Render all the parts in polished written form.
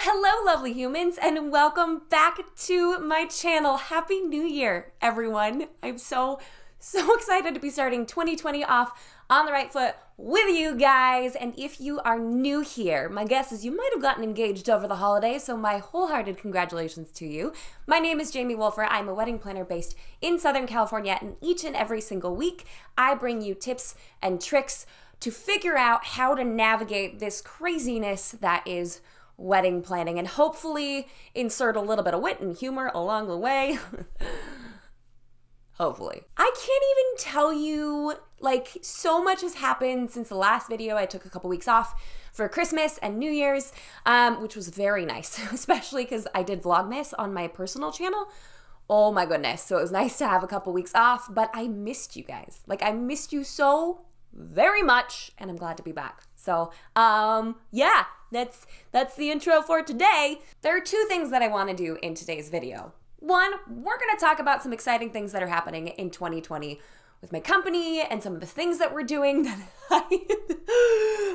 Hello, lovely humans, and welcome back to my channel. Happy New Year, everyone. I'm so excited to be starting 2020 off on the right foot with you guys. And if you are new here, my guess is you might have gotten engaged over the holidays, so my wholehearted congratulations to you. My name is Jamie Wolfer. I'm a wedding planner based in Southern California, and each and every single week, I bring you tips and tricks to figure out how to navigate this craziness that is wedding planning, and hopefully insert a little bit of wit and humor along the way. Hopefully. I can't even tell you, like, so much has happened since the last video. I took a couple weeks off for Christmas and New Year's, which was very nice, especially because I did Vlogmas on my personal channel. Oh my goodness. So it was nice to have a couple weeks off, but I missed you guys. Like, I missed you so very much, and I'm glad to be back. So, yeah, that's the intro for today. There are two things that I want to do in today's video. One, we're going to talk about some exciting things that are happening in 2020 with my company and some of the things that we're doing that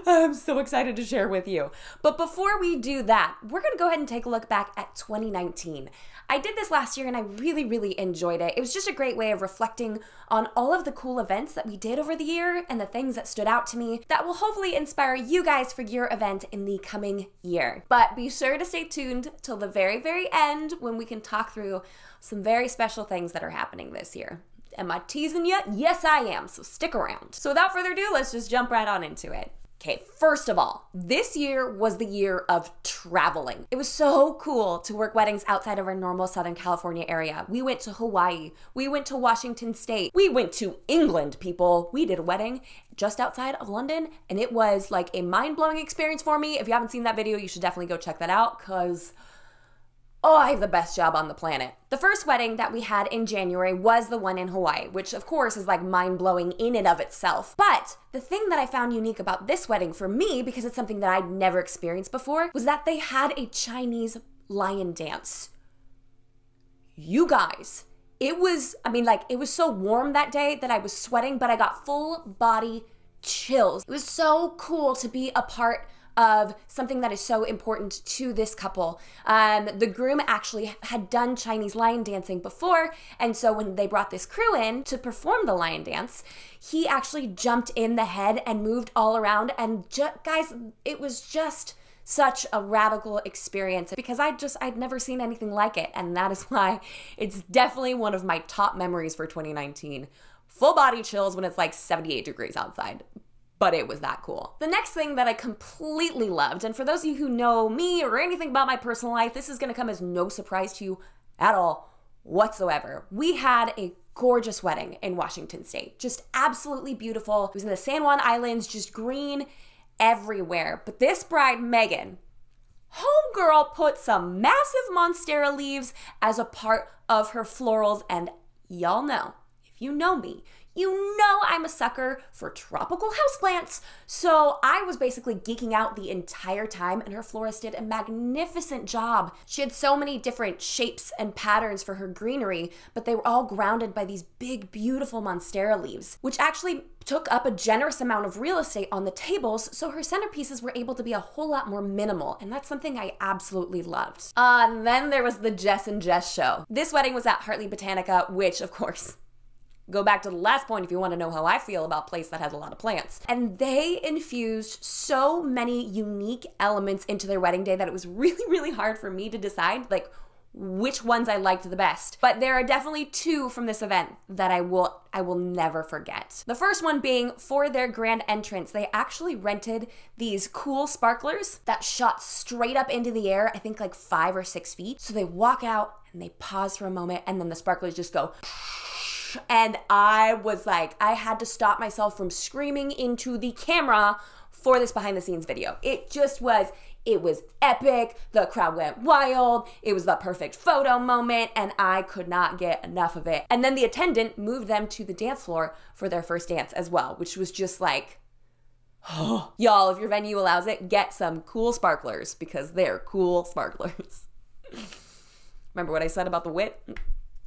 I'm so excited to share with you. But before we do that, we're going to go ahead and take a look back at 2019. I did this last year and I really enjoyed it. It was just a great way of reflecting on all of the cool events that we did over the year and the things that stood out to me that will hopefully inspire you guys for your event in the coming year. But be sure to stay tuned till the very end when we can talk through some very special things that are happening this year. Am I teasing you? Yes, I am, so stick around. So without further ado, let's just jump right on into it. Okay, first of all, this year was the year of traveling. It was so cool to work weddings outside of our normal Southern California area. We went to Hawaii, we went to Washington State, we went to England, people. We did a wedding just outside of London, and it was like a mind-blowing experience for me. If you haven't seen that video, you should definitely go check that out, because oh, I have the best job on the planet. The first wedding that we had in January was the one in Hawaii, which of course is like mind-blowing in and of itself. But the thing that I found unique about this wedding for me, because it's something that I'd never experienced before, was that they had a Chinese lion dance. You guys, it was, I mean, like, it was so warm that day that I was sweating, but I got full body chills. It was so cool to be a part of something that is so important to this couple. The groom actually had done Chinese lion dancing before, and so when they brought this crew in to perform the lion dance, he actually jumped in the head and moved all around, and guys, it was just such a radical experience because I'd never seen anything like it, and that is why it's definitely one of my top memories for 2019. Full body chills when it's like 78 degrees outside. But it was that cool. The next thing that I completely loved, and for those of you who know me or anything about my personal life, this is gonna come as no surprise to you at all whatsoever. We had a gorgeous wedding in Washington State. Just absolutely beautiful. It was in the San Juan Islands, just green everywhere. But this bride, Megan, homegirl put some massive monstera leaves as a part of her florals, and y'all know, if you know me, you know I'm a sucker for tropical houseplants, so I was basically geeking out the entire time, and her florist did a magnificent job. She had so many different shapes and patterns for her greenery, but they were all grounded by these big, beautiful monstera leaves, which actually took up a generous amount of real estate on the tables, so her centerpieces were able to be a whole lot more minimal, and that's something I absolutely loved. And then there was the Jess and Jess show. This wedding was at Hartley Botanica, which, of course, go back to the last point if you want to know how I feel about a place that has a lot of plants. And they infused so many unique elements into their wedding day that it was really hard for me to decide, like, which ones I liked the best. But there are definitely two from this event that I will never forget. The first one being, for their grand entrance, they actually rented these cool sparklers that shot straight up into the air, I think like 5 or 6 feet. So they walk out and they pause for a moment, and then the sparklers just go, and I was like, I had to stop myself from screaming into the camera for this behind the scenes video. It was epic. The crowd went wild. It was the perfect photo moment, and I could not get enough of it. And then the attendant moved them to the dance floor for their first dance as well, which was just like, oh, y'all, if your venue allows it, get some cool sparklers because they're cool sparklers. Remember what I said about the wit?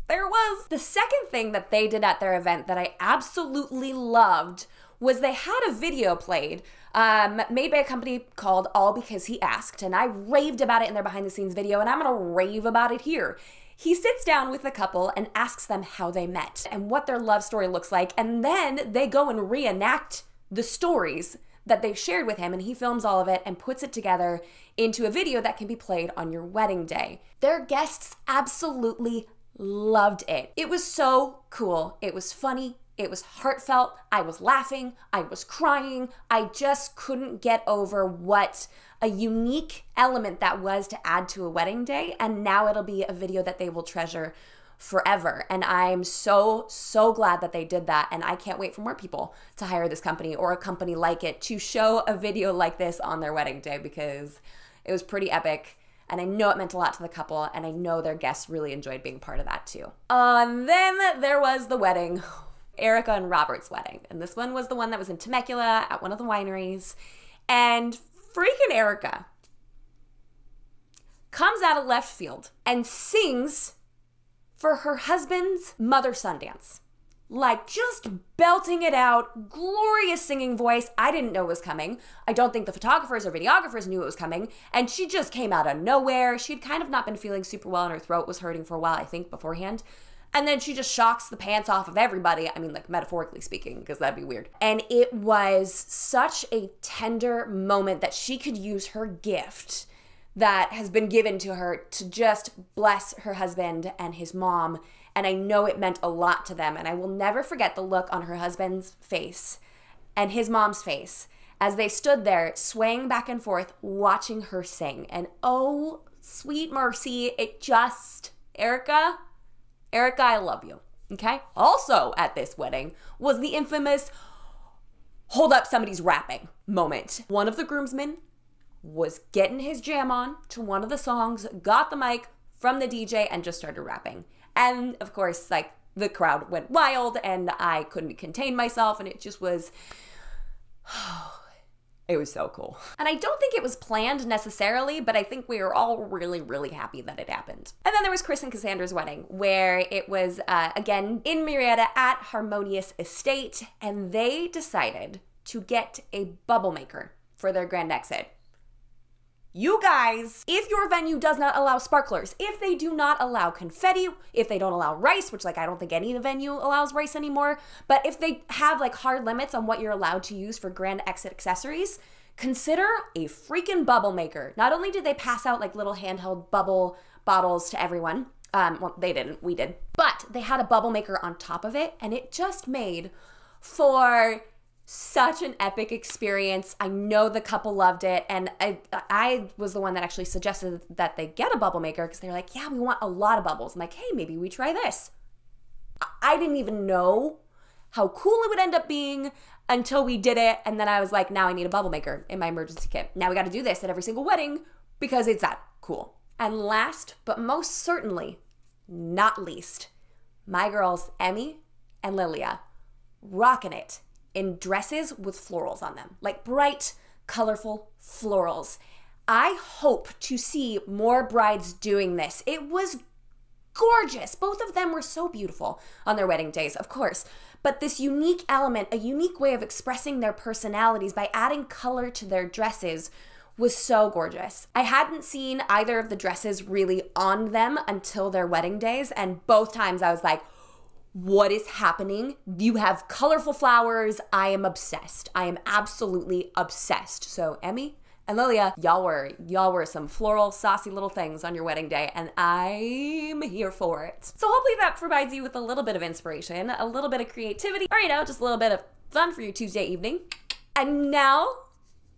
There it was. The second thing that they did at their event that I absolutely loved was they had a video played made by a company called All Because He Asked, and I raved about it in their behind the scenes video, and I'm gonna rave about it here. He sits down with the couple and asks them how they met and what their love story looks like, and then they go and reenact the stories that they shared with him, and he films all of it and puts it together into a video that can be played on your wedding day. Their guests absolutely loved it. It was so cool. It was funny. It was heartfelt. I was laughing. I was crying. I just couldn't get over what a unique element that was to add to a wedding day. And now it'll be a video that they will treasure forever. And I'm so, so glad that they did that. And I can't wait for more people to hire this company or a company like it to show a video like this on their wedding day, because it was pretty epic. And I know it meant a lot to the couple, and I know their guests really enjoyed being part of that too. And then there was the wedding, Erica and Robert's wedding. And this one was the one that was in Temecula at one of the wineries. And freaking Erica comes out of left field and sings for her husband's mother-son dance. Like, just belting it out, glorious singing voice. I didn't know it was coming. I don't think the photographers or videographers knew it was coming. And she just came out of nowhere. She'd kind of not been feeling super well, and her throat was hurting for a while, I think, beforehand. And then she just shocks the pants off of everybody. I mean, like, metaphorically speaking, because that'd be weird. And it was such a tender moment that she could use her gift that has been given to her to just bless her husband and his mom. And I know it meant a lot to them. And I will never forget the look on her husband's face and his mom's face as they stood there swaying back and forth watching her sing. And oh, sweet mercy, it just, Erica, I love you, okay? Also at this wedding was the infamous hold up, somebody's rapping moment. One of the groomsmen was getting his jam on to one of the songs, got the mic from the DJ and just started rapping. And of course, like, the crowd went wild and I couldn't contain myself, and it just was, it was so cool. And I don't think it was planned necessarily, but I think we were all really, really happy that it happened. And then there was Chris and Cassandra's wedding, where it was, again, in Murrieta at Harmonious Estate, and they decided to get a bubble maker for their grand exit. You guys, if your venue does not allow sparklers, if they do not allow confetti, if they don't allow rice, which, like, I don't think any venue allows rice anymore, but if they have, like, hard limits on what you're allowed to use for grand exit accessories, consider a freaking bubble maker. Not only did they pass out, like, little handheld bubble bottles to everyone, well, they didn't, we did, but they had a bubble maker on top of it, and it just made for such an epic experience. I know the couple loved it, and I was the one that actually suggested that they get a bubble maker, because they're like, yeah, we want a lot of bubbles. I'm like, hey, maybe we try this. I didn't even know how cool it would end up being until we did it, and then I was like, now I need a bubble maker in my emergency kit. Now we got to do this at every single wedding because it's that cool. And last, but most certainly not least, my girls, Emmy and Lilia, rocking it in dresses with florals on them, like bright, colorful florals. I hope to see more brides doing this. It was gorgeous. Both of them were so beautiful on their wedding days, of course. But this unique element, a unique way of expressing their personalities by adding color to their dresses, was so gorgeous. I hadn't seen either of the dresses really on them until their wedding days, and both times I was like, what is happening? You have colorful flowers. I am obsessed. I am absolutely obsessed. So Emmy and Lilia, y'all were some floral, saucy little things on your wedding day, and I'm here for it. So hopefully that provides you with a little bit of inspiration, a little bit of creativity, or, you know, just a little bit of fun for your Tuesday evening. And now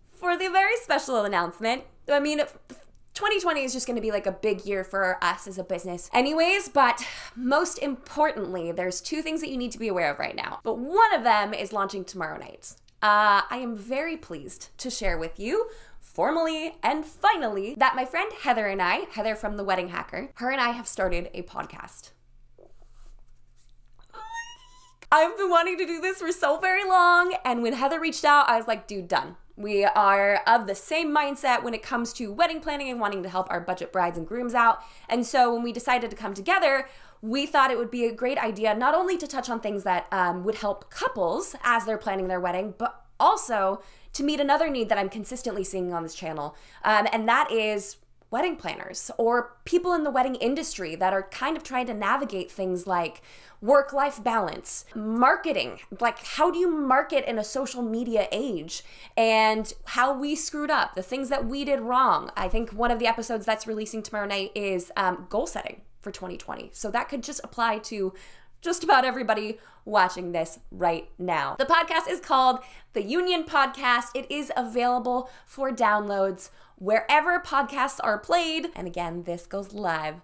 for the very special announcement. I mean, 2020 is just going to be like a big year for us as a business anyways, but most importantly, there's two things that you need to be aware of right now. But one of them is launching tomorrow night. I am very pleased to share with you, formally and finally, that my friend Heather and I, Heather from The Wedding Hacker, her and I have started a podcast. I've been wanting to do this for so very long, and when Heather reached out, I was like, dude, done. We are of the same mindset when it comes to wedding planning and wanting to help our budget brides and grooms out. And so when we decided to come together, we thought it would be a great idea not only to touch on things that would help couples as they're planning their wedding, but also to meet another need that I'm consistently seeing on this channel, and that is wedding planners or people in the wedding industry that are kind of trying to navigate things like work-life balance, marketing, like how do you market in a social media age, and how we screwed up, the things that we did wrong. I think one of the episodes that's releasing tomorrow night is goal setting for 2020. So that could just apply to just about everybody watching this right now. The podcast is called The Union Podcast. It is available for downloads wherever podcasts are played. And again, this goes live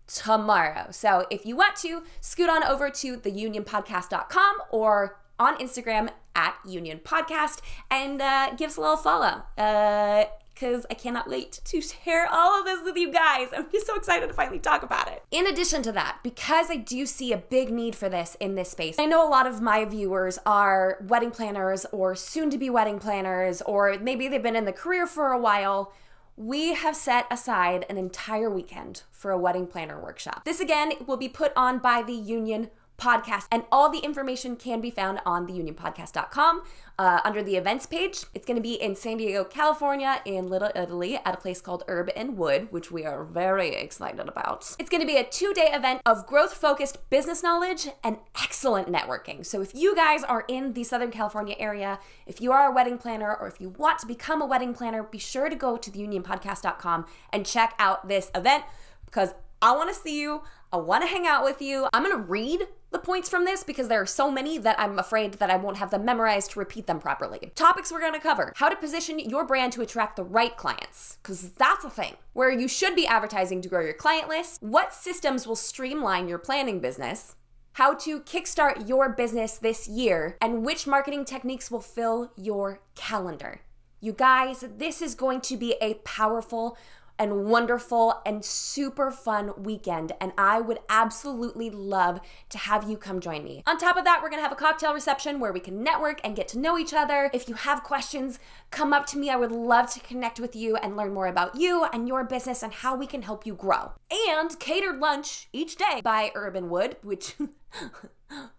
tomorrow. So if you want to, scoot on over to theunionpodcast.com or on Instagram at Union Podcast and give us a little follow. Because I cannot wait to share all of this with you guys. I'm just so excited to finally talk about it. In addition to that, because I do see a big need for this in this space, I know a lot of my viewers are wedding planners or soon-to-be wedding planners, or maybe they've been in the career for a while. We have set aside an entire weekend for a wedding planner workshop. This again will be put on by the Union Podcast, and all the information can be found on theunionpodcast.com under the events page. It's going to be in San Diego, California, in Little Italy, at a place called Herb and Wood, which we are very excited about. It's going to be a 2-day event of growth-focused business knowledge and excellent networking. So if you guys are in the Southern California area, if you are a wedding planner, or if you want to become a wedding planner, be sure to go to theunionpodcast.com and check out this event, because I want to see you. I want to hang out with you. I'm going to read the points from this because there are so many that I'm afraid that I won't have them memorized to repeat them properly. Topics we're going to cover: how to position your brand to attract the right clients, because that's a thing, where you should be advertising to grow your client list, what systems will streamline your planning business, how to kickstart your business this year, and which marketing techniques will fill your calendar. You guys, this is going to be a powerful and wonderful and super fun weekend, and I would absolutely love to have you come join me. On top of that, we're gonna have a cocktail reception where we can network and get to know each other. If you have questions, come up to me. I would love to connect with you and learn more about you and your business and how we can help you grow. And catered lunch each day by Herb and Wood, which,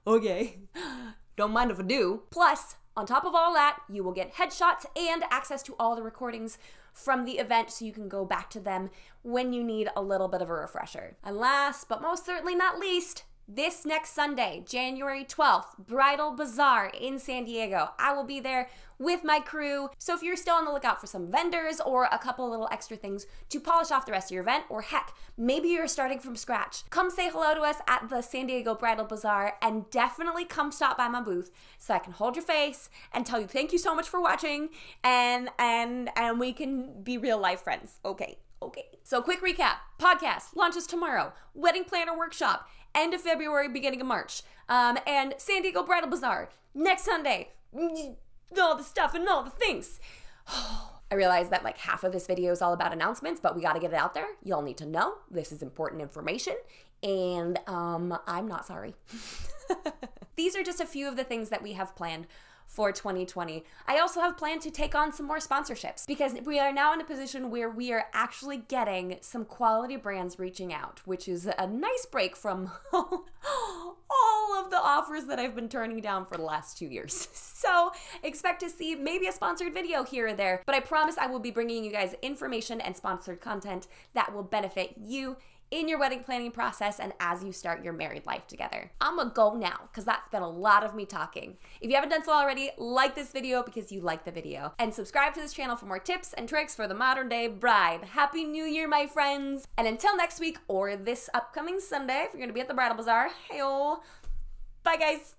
okay, don't mind if I do. Plus, on top of all that, you will get headshots and access to all the recordings from the event, so you can go back to them when you need a little bit of a refresher. And last, but most certainly not least, this next Sunday, January 12th, Bridal Bazaar in San Diego. I will be there with my crew. So if you're still on the lookout for some vendors or a couple little extra things to polish off the rest of your event, or heck, maybe you're starting from scratch, come say hello to us at the San Diego Bridal Bazaar, and definitely come stop by my booth so I can hold your face and tell you thank you so much for watching, and we can be real life friends. Okay. So quick recap: podcast launches tomorrow, wedding planner workshop end of February, beginning of March, and San Diego Bridal Bazaar next Sunday. All the stuff and all the things. I realize that like half of this video is all about announcements, but we got to get it out there. Y'all need to know this is important information, and I'm not sorry. These are just a few of the things that we have planned for 2020. I also have planned to take on some more sponsorships, because we are now in a position where we are actually getting some quality brands reaching out, which is a nice break from all of the offers that I've been turning down for the last 2 years. So expect to see maybe a sponsored video here or there, but I promise I will be bringing you guys information and sponsored content that will benefit you in your wedding planning process and as you start your married life together. I'm gonna go now, because that's been a lot of me talking. If you haven't done so already, like this video because you like the video, and subscribe to this channel for more tips and tricks for the modern day bride. Happy New Year, my friends. And until next week, or this upcoming Sunday, if you're gonna be at the Bridal Bazaar, hey-oh. Bye guys.